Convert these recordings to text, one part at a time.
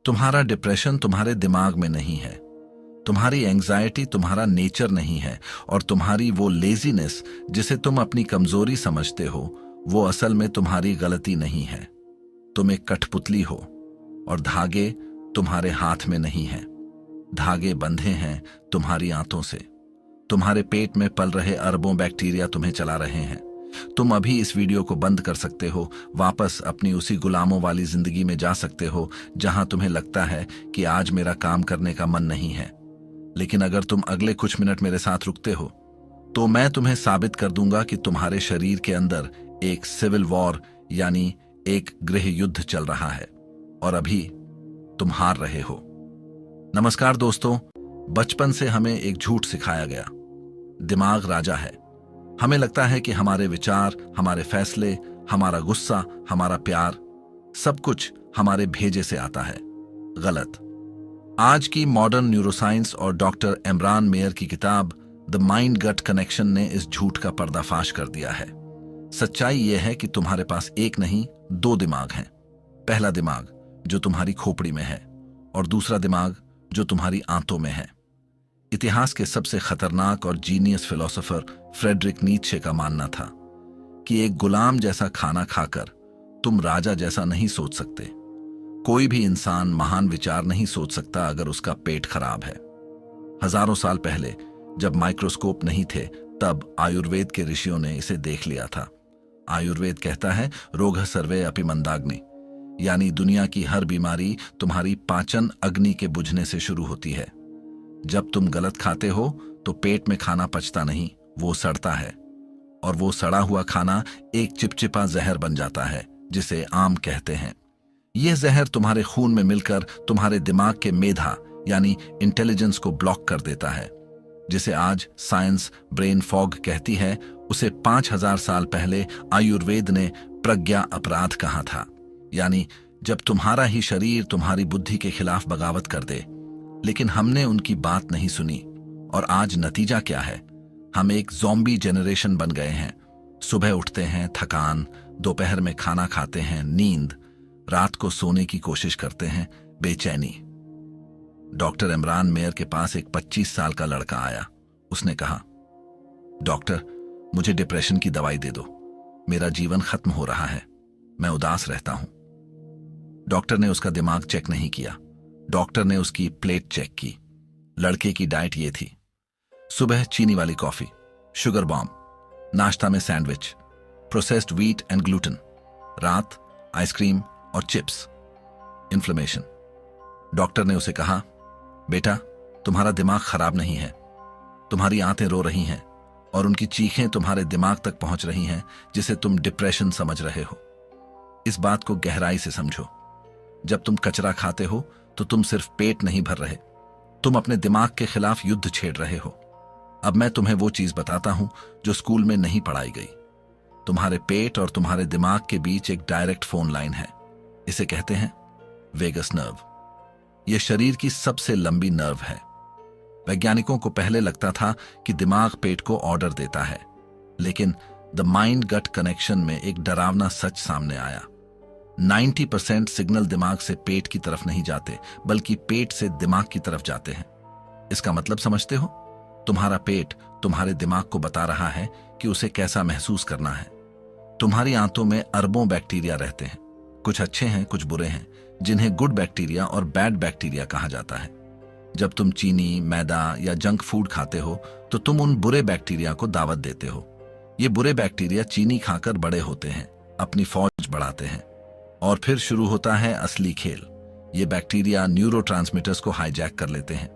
तुम्हारा डिप्रेशन तुम्हारे दिमाग में नहीं है, तुम्हारी एंग्जाइटी तुम्हारा नेचर नहीं है, और तुम्हारी वो लेजीनेस जिसे तुम अपनी कमजोरी समझते हो वो असल में तुम्हारी गलती नहीं है। तुम एक कठपुतली हो और धागे तुम्हारे हाथ में नहीं हैं। धागे बंधे हैं तुम्हारी आंतों से। तुम्हारे पेट में पल रहे अरबों बैक्टीरिया तुम्हें चला रहे हैं। तुम अभी इस वीडियो को बंद कर सकते हो, वापस अपनी उसी गुलामों वाली जिंदगी में जा सकते हो जहां तुम्हें लगता है कि आज मेरा काम करने का मन नहीं है। लेकिन अगर तुम अगले कुछ मिनट मेरे साथ रुकते हो तो मैं तुम्हें साबित कर दूंगा कि तुम्हारे शरीर के अंदर एक सिविल वॉर यानी एक गृह युद्ध चल रहा है और अभी तुम हार रहे हो। नमस्कार दोस्तों, बचपन से हमें एक झूठ सिखाया गया, दिमाग राजा है। हमें लगता है कि हमारे विचार, हमारे फैसले, हमारा गुस्सा, हमारा प्यार सब कुछ हमारे भेजे से आता है। गलत। आज की मॉडर्न न्यूरोसाइंस और डॉक्टर इमरान मेयर की किताब द माइंड गट कनेक्शन ने इस झूठ का पर्दाफाश कर दिया है। सच्चाई यह है कि तुम्हारे पास एक नहीं, दो दिमाग हैं। पहला दिमाग जो तुम्हारी खोपड़ी में है और दूसरा दिमाग जो तुम्हारी आंतों में है। इतिहास के सबसे खतरनाक और जीनियस फिलोसोफर फ्रेडरिक नीत्शे का मानना था कि एक गुलाम जैसा खाना खाकर तुम राजा जैसा नहीं सोच सकते। कोई भी इंसान महान विचार नहीं सोच सकता अगर उसका पेट खराब है। हजारों साल पहले जब माइक्रोस्कोप नहीं थे तब आयुर्वेद के ऋषियों ने इसे देख लिया था। आयुर्वेद कहता है रोगः सर्वे अपि मंदाग्नि, यानी दुनिया की हर बीमारी तुम्हारी पाचन अग्नि के बुझने से शुरू होती है। जब तुम गलत खाते हो तो पेट में खाना पचता नहीं, वो सड़ता है, और वो सड़ा हुआ खाना एक चिपचिपा जहर बन जाता है जिसे आम कहते हैं। यह जहर तुम्हारे खून में मिलकर तुम्हारे दिमाग के मेधा यानी इंटेलिजेंस को ब्लॉक कर देता है। जिसे आज साइंस ब्रेन फॉग कहती है, उसे 5000 साल पहले आयुर्वेद ने प्रज्ञा अपराध कहा था, यानी जब तुम्हारा ही शरीर तुम्हारी बुद्धि के खिलाफ बगावत कर दे। लेकिन हमने उनकी बात नहीं सुनी और आज नतीजा क्या है? हम एक ज़ॉम्बी जनरेशन बन गए हैं। सुबह उठते हैं थकान, दोपहर में खाना खाते हैं नींद, रात को सोने की कोशिश करते हैं बेचैनी। डॉक्टर इमरान मेयर के पास एक 25 साल का लड़का आया। उसने कहा, डॉक्टर मुझे डिप्रेशन की दवाई दे दो, मेरा जीवन खत्म हो रहा है, मैं उदास रहता हूं। डॉक्टर ने उसका दिमाग चेक नहीं किया, डॉक्टर ने उसकी प्लेट चेक की। लड़के की डाइट ये थी, सुबह चीनी वाली कॉफी, शुगर बॉम्ब, नाश्ता में sandwich, processed wheat and gluten, रात आइसक्रीम और चिप्स। इन्फ्लेमेशन। डॉक्टर ने उसे कहा, बेटा तुम्हारा दिमाग खराब नहीं है, तुम्हारी आंतें रो रही हैं और उनकी चीखें तुम्हारे दिमाग तक पहुंच रही हैं जिसे तुम डिप्रेशन समझ रहे हो। इस बात को गहराई से समझो। जब तुम कचरा खाते हो तो तुम सिर्फ पेट नहीं भर रहे, तुम अपने दिमाग के खिलाफ युद्ध छेड़ रहे हो। अब मैं तुम्हें वो चीज बताता हूं जो स्कूल में नहीं पढ़ाई गई। तुम्हारे पेट और तुम्हारे दिमाग के बीच एक डायरेक्ट फोन लाइन है। इसे कहते हैं वेगस नर्व। यह शरीर की सबसे लंबी नर्व है। वैज्ञानिकों को पहले लगता था कि दिमाग पेट को ऑर्डर देता है, लेकिन द माइंड गट कनेक्शन में एक डरावना सच सामने आया। 90% सिग्नल दिमाग से पेट की तरफ नहीं जाते, बल्कि पेट से दिमाग की तरफ जाते हैं। इसका मतलब समझते हो? तुम्हारा पेट तुम्हारे दिमाग को बता रहा है कि उसे कैसा महसूस करना है। तुम्हारी आंतों में अरबों बैक्टीरिया रहते हैं, कुछ अच्छे हैं कुछ बुरे हैं, जिन्हें गुड बैक्टीरिया और बैड बैक्टीरिया कहा जाता है। जब तुम चीनी, मैदा या जंक फूड खाते हो तो तुम उन बुरे बैक्टीरिया को दावत देते हो। ये बुरे बैक्टीरिया चीनी खाकर बड़े होते हैं, अपनी फौज बढ़ाते हैं, और फिर शुरू होता है असली खेल। ये बैक्टीरिया न्यूरोट्रांसमीटर्स को हाईजैक कर लेते हैं।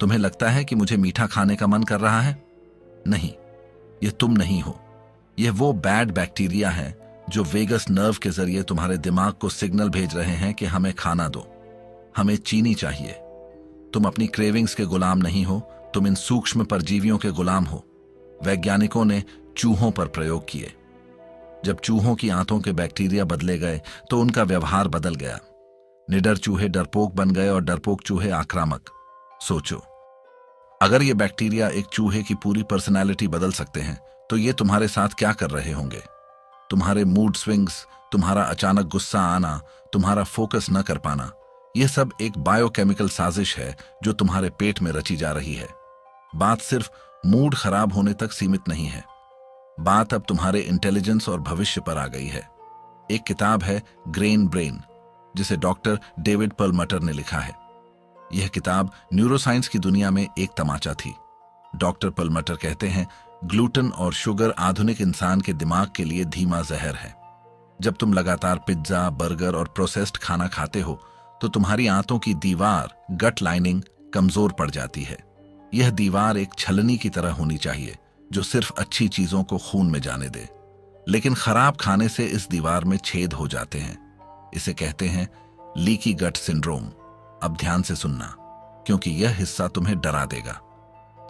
तुम्हें लगता है कि मुझे मीठा खाने का मन कर रहा है? नहीं, यह तुम नहीं हो। यह वो बैड बैक्टीरिया है जो वेगस नर्व के जरिए तुम्हारे दिमाग को सिग्नल भेज रहे हैं कि हमें खाना दो, हमें चीनी चाहिए। तुम अपनी क्रेविंग्स के गुलाम नहीं हो, तुम इन सूक्ष्म परजीवियों के गुलाम हो। वैज्ञानिकों ने चूहों पर प्रयोग किए। जब चूहों की आंतों के बैक्टीरिया बदले गए तो उनका व्यवहार बदल गया। निडर चूहे डरपोक बन गए और डरपोक चूहे आक्रामक। सोचो, अगर ये बैक्टीरिया एक चूहे की पूरी पर्सनैलिटी बदल सकते हैं तो ये तुम्हारे साथ क्या कर रहे होंगे? तुम्हारे मूड स्विंग्स, तुम्हारा अचानक गुस्सा आना, तुम्हारा फोकस न कर पाना, यह सब एक बायोकेमिकल साजिश है जो तुम्हारे पेट में रची जा रही है। बात सिर्फ मूड खराब होने तक सीमित नहीं है, बात अब तुम्हारे इंटेलिजेंस और भविष्य पर आ गई है। एक किताब है ग्रेन ब्रेन, जिसे डॉक्टर डेविड पर्लमटर ने लिखा है। यह किताब न्यूरोसाइंस की दुनिया में एक तमाचा थी। डॉक्टर पर्लमटर कहते हैं, ग्लूटेन और शुगर आधुनिक इंसान के दिमाग के लिए धीमा जहर है। जब तुम लगातार पिज्जा, बर्गर और प्रोसेस्ड खाना खाते हो तो तुम्हारी आंतों की दीवार, गट लाइनिंग, कमजोर पड़ जाती है। यह दीवार एक छलनी की तरह होनी चाहिए जो सिर्फ अच्छी चीजों को खून में जाने दे, लेकिन खराब खाने से इस दीवार में छेद हो जाते हैं। इसे कहते हैं लीकी गट सिंड्रोम। अब ध्यान से सुनना, क्योंकि यह हिस्सा तुम्हें डरा देगा।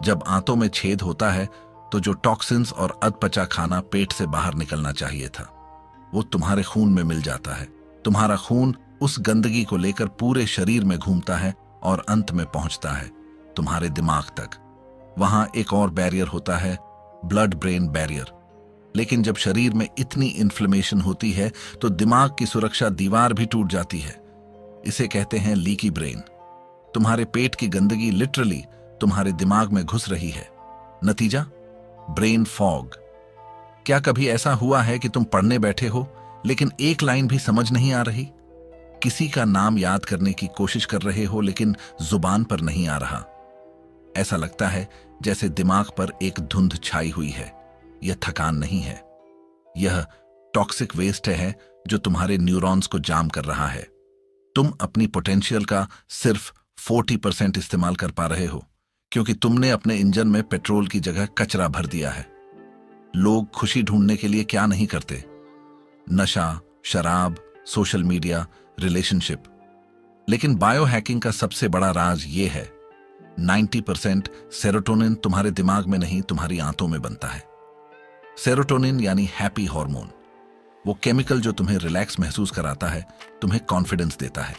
जब आंतों में छेद होता है तो जो टॉक्सिन्स और अधपचा खाना पेट से बाहर निकलना चाहिए था, वो तुम्हारे खून में मिल जाता है। तुम्हारा खून उस गंदगी को लेकर पूरे शरीर में घूमता है और अंत में पहुंचता है तुम्हारे दिमाग तक। वहां एक और बैरियर होता है, ब्लड ब्रेन बैरियर। लेकिन जब शरीर में इतनी इन्फ्लेमेशन होती है तो दिमाग की सुरक्षा दीवार भी टूट जाती है। इसे कहते हैं लीकी ब्रेन। तुम्हारे पेट की गंदगी लिटरली तुम्हारे दिमाग में घुस रही है। नतीजा, ब्रेन फॉग। क्या कभी ऐसा हुआ है कि तुम पढ़ने बैठे हो लेकिन एक लाइन भी समझ नहीं आ रही? किसी का नाम याद करने की कोशिश कर रहे हो लेकिन जुबान पर नहीं आ रहा। ऐसा लगता है जैसे दिमाग पर एक धुंध छाई हुई है। यह थकान नहीं है, यह टॉक्सिक वेस्ट है जो तुम्हारे न्यूरॉन्स को जाम कर रहा है। तुम अपनी पोटेंशियल का सिर्फ 40% इस्तेमाल कर पा रहे हो क्योंकि तुमने अपने इंजन में पेट्रोल की जगह कचरा भर दिया है। लोग खुशी ढूंढने के लिए क्या नहीं करते? नशा, शराब, सोशल मीडिया, रिलेशनशिप। लेकिन बायो हैकिंग का सबसे बड़ा राज यह है, 90% सेरोटोनिन तुम्हारे दिमाग में नहीं, तुम्हारी आंतों में बनता है। सेरोटोनिन यानी हैप्पी हार्मोन, वो केमिकल जो तुम्हें रिलैक्स महसूस कराता है, तुम्हें कॉन्फिडेंस देता है।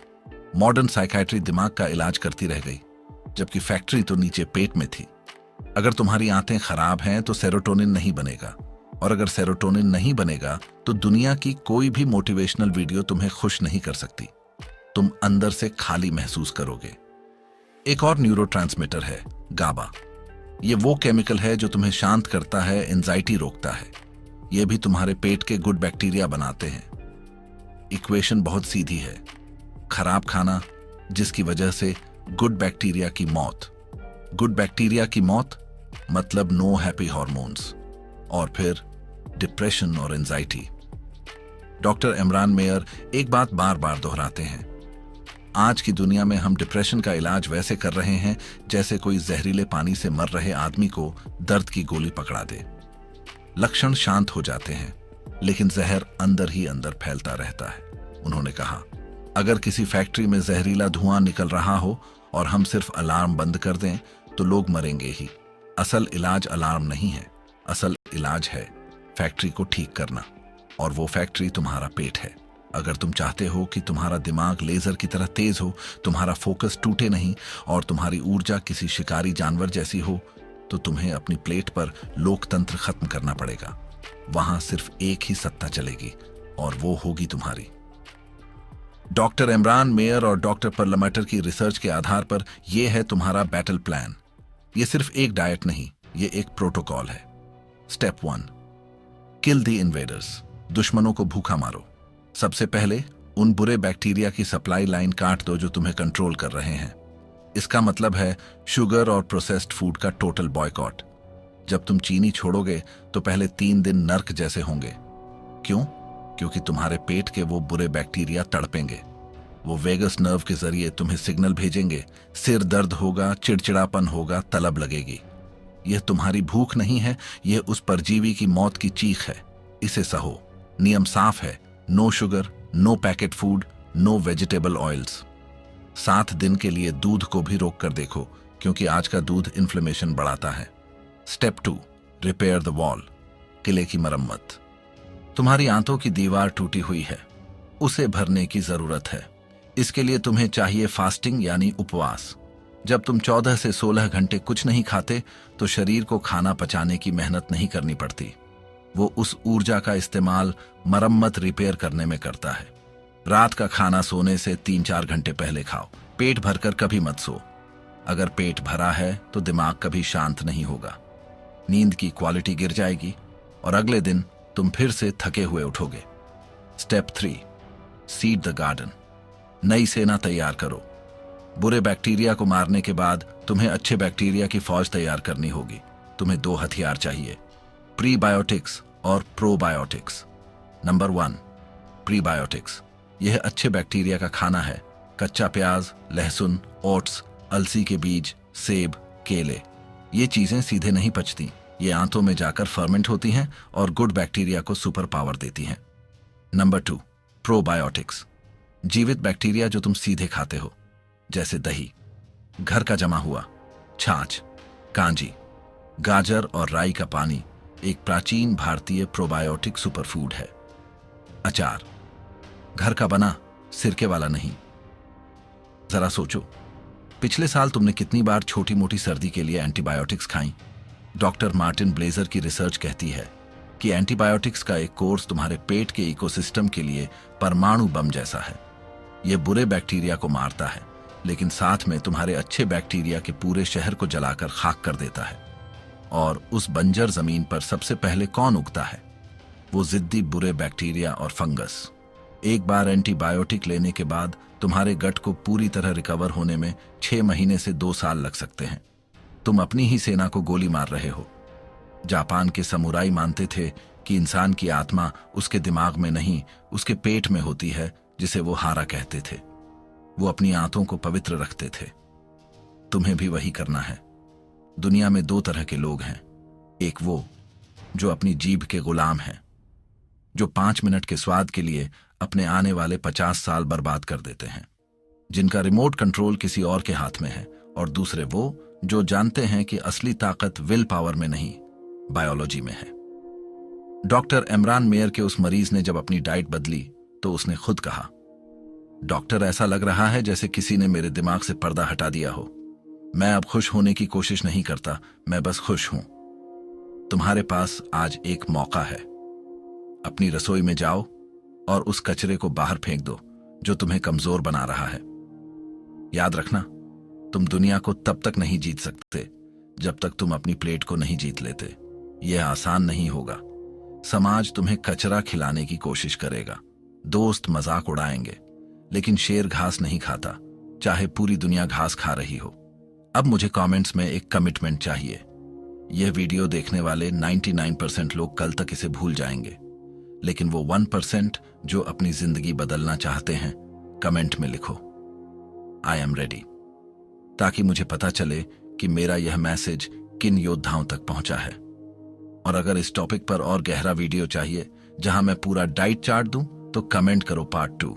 मॉडर्न साइकाइट्री दिमाग का इलाज करती रह गई, जबकि फैक्ट्री तो नीचे पेट में थी। अगर तुम्हारी आंतें खराब हैं तो सेरोटोनिन नहीं बनेगा, और अगर सेरोटोनिन नहीं बनेगा तो दुनिया की कोई भी मोटिवेशनल वीडियो तुम्हें खुश नहीं कर सकती। तुम अंदर से खाली महसूस करोगे। एक और न्यूरोट्रांसमीटर है गाबा। ये वो केमिकल है जो तुम्हें शांत करता है, एंजाइटी रोकता है। ये भी तुम्हारे पेट के गुड बैक्टीरिया बनाते हैं। इक्वेशन बहुत सीधी है, खराब खाना जिसकी वजह से गुड बैक्टीरिया की मौत। गुड बैक्टीरिया की मौत मतलब नो हैप्पी हार्मोन्स, और फिर डिप्रेशन और एंजाइटी। डॉक्टर इमरान मेयर एक बात बार बार दोहराते हैं, आज की दुनिया में हम डिप्रेशन का इलाज वैसे कर रहे हैं जैसे कोई जहरीले पानी से मर रहे आदमी को दर्द की गोली पकड़ा दे। लक्षण शांत हो जाते हैं लेकिन जहर अंदर ही अंदर फैलता रहता है। उन्होंने कहा, अगर किसी फैक्ट्री में जहरीला धुआं निकल रहा हो और हम सिर्फ अलार्म बंद कर दें तो लोग मरेंगे ही। असल इलाज अलार्म नहीं है, असल इलाज है फैक्ट्री को ठीक करना, और वो फैक्ट्री तुम्हारा पेट है। अगर तुम चाहते हो कि तुम्हारा दिमाग लेजर की तरह तेज हो, तुम्हारा फोकस टूटे नहीं और तुम्हारी ऊर्जा किसी शिकारी जानवर जैसी हो, तो तुम्हें अपनी प्लेट पर लोकतंत्र खत्म करना पड़ेगा। वहां सिर्फ एक ही सत्ता चलेगी और वो होगी तुम्हारी। डॉक्टर इमरान मेयर और डॉक्टर पर्लमटर की रिसर्च के आधार पर यह है तुम्हारा बैटल प्लान। यह सिर्फ एक डाइट नहीं, यह एक प्रोटोकॉल है। Step 1, kill the invaders. दुश्मनों को भूखा मारो। सबसे पहले उन बुरे बैक्टीरिया की सप्लाई लाइन काट दो जो तुम्हें कंट्रोल कर रहे हैं। इसका मतलब है शुगर और प्रोसेस्ड फूड का टोटल बॉयकॉट। जब तुम चीनी छोड़ोगे तो पहले 3 दिन नर्क जैसे होंगे। क्यों? क्योंकि तुम्हारे पेट के वो बुरे बैक्टीरिया तड़पेंगे। वो वेगस नर्व के जरिए तुम्हें सिग्नल भेजेंगे, सिर दर्द होगा, चिड़चिड़ापन होगा, तलब लगेगी। यह तुम्हारी भूख नहीं है, यह उस परजीवी की मौत की चीख है। इसे सहो। नियम साफ है, no sugar, no packet food, no vegetable oils. 7 दिन के लिए दूध को भी रोक कर देखो, क्योंकि आज का दूध इन्फ्लेमेशन बढ़ाता है। Step 2, repair the wall. किले की मरम्मत। तुम्हारी आंतों की दीवार टूटी हुई है, उसे भरने की जरूरत है। इसके लिए तुम्हें चाहिए फास्टिंग यानी उपवास। जब तुम 14 से 16 घंटे कुछ नहीं खाते तो शरीर को खाना पचाने की मेहनत नहीं करनी पड़ती। वो उस ऊर्जा का इस्तेमाल मरम्मत, रिपेयर करने में करता है। रात का खाना सोने से 3-4 घंटे पहले खाओ। पेट भरकर कभी मत सो। अगर पेट भरा है तो दिमाग कभी शांत नहीं होगा। नींद की क्वालिटी गिर जाएगी और अगले दिन तुम फिर से थके हुए उठोगे। Step 3, seed the garden. नई सेना तैयार करो। बुरे बैक्टीरिया को मारने के बाद तुम्हें अच्छे बैक्टीरिया की फौज तैयार करनी होगी। तुम्हें 2 हथियार चाहिए, प्रीबायोटिक्स और प्रोबायोटिक्स। Number 1, prebiotics. यह अच्छे बैक्टीरिया का खाना है। कच्चा प्याज, लहसुन, ओट्स, अलसी के बीज, सेब, केले। ये चीजें सीधे नहीं पचती। ये आंतों में जाकर फर्मेंट होती हैं और गुड बैक्टीरिया को सुपर पावर देती हैं। Number 2, probiotics. जीवित बैक्टीरिया जो तुम सीधे खाते हो, जैसे दही, घर का जमा हुआ, छाछ, कांजी, गाजर और राई का पानी एक प्राचीन भारतीय प्रोबायोटिक सुपरफूड है। अचार, घर का बना, सिरके वाला नहीं। जरा सोचो, पिछले साल तुमने कितनी बार छोटी मोटी सर्दी के लिए एंटीबायोटिक्स खाई? डॉक्टर मार्टिन ब्लेजर की रिसर्च कहती है कि एंटीबायोटिक्स का एक कोर्स तुम्हारे पेट के इकोसिस्टम के लिए परमाणु बम जैसा है। यह बुरे बैक्टीरिया को मारता है, लेकिन साथ में तुम्हारे अच्छे बैक्टीरिया के पूरे शहर को जलाकर खाक कर देता है। और उस बंजर जमीन पर सबसे पहले कौन उगता है? वो जिद्दी बुरे बैक्टीरिया और फंगस। एक बार एंटीबायोटिक लेने के बाद तुम्हारे गट को पूरी तरह रिकवर होने में 6 महीने से 2 साल लग सकते हैं। तुम अपनी ही सेना को गोली मार रहे हो। जापान के समुराई मानते थे कि इंसान की आत्मा उसके दिमाग में नहीं, उसके पेट में होती है, जिसे वो हारा कहते थे। वो अपनी आंतों को पवित्र रखते थे। तुम्हें भी वही करना है। दुनिया में 2 तरह के लोग हैं। एक वो जो अपनी जीभ के गुलाम हैं, जो 5 मिनट के स्वाद के लिए अपने आने वाले 50 साल बर्बाद कर देते हैं, जिनका रिमोट कंट्रोल किसी और के हाथ में है। और दूसरे वो जो जानते हैं कि असली ताकत विल पावर में नहीं, बायोलॉजी में है। डॉक्टर इमरान मेयर के उस मरीज ने जब अपनी डाइट बदली तो उसने खुद कहा, डॉक्टर, ऐसा लग रहा है जैसे किसी ने मेरे दिमाग से पर्दा हटा दिया हो। मैं अब खुश होने की कोशिश नहीं करता, मैं बस खुश हूं। तुम्हारे पास आज एक मौका है। अपनी रसोई में जाओ और उस कचरे को बाहर फेंक दो जो तुम्हें कमजोर बना रहा है। याद रखना, तुम दुनिया को तब तक नहीं जीत सकते जब तक तुम अपनी प्लेट को नहीं जीत लेते। यह आसान नहीं होगा। समाज तुम्हें कचरा खिलाने की कोशिश करेगा, दोस्त मजाक उड़ाएंगे, लेकिन शेर घास नहीं खाता, चाहे पूरी दुनिया घास खा रही हो। अब मुझे कमेंट्स में एक कमिटमेंट चाहिए। यह वीडियो देखने वाले 99% लोग कल तक इसे भूल जाएंगे, लेकिन वो 1% जो अपनी जिंदगी बदलना चाहते हैं, कमेंट में लिखो, आई एम रेडी, ताकि मुझे पता चले कि मेरा यह मैसेज किन योद्धाओं तक पहुंचा है। और अगर इस टॉपिक पर और गहरा वीडियो चाहिए जहां मैं पूरा डाइट चार्ट दूं, तो कमेंट करो पार्ट 2।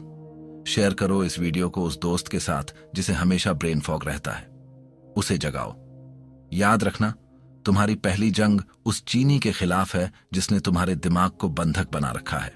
शेयर करो इस वीडियो को उस दोस्त के साथ जिसे हमेशा ब्रेन फॉग रहता है। उसे जगाओ। याद रखना, तुम्हारी पहली जंग उस चीनी के खिलाफ है जिसने तुम्हारे दिमाग को बंधक बना रखा है।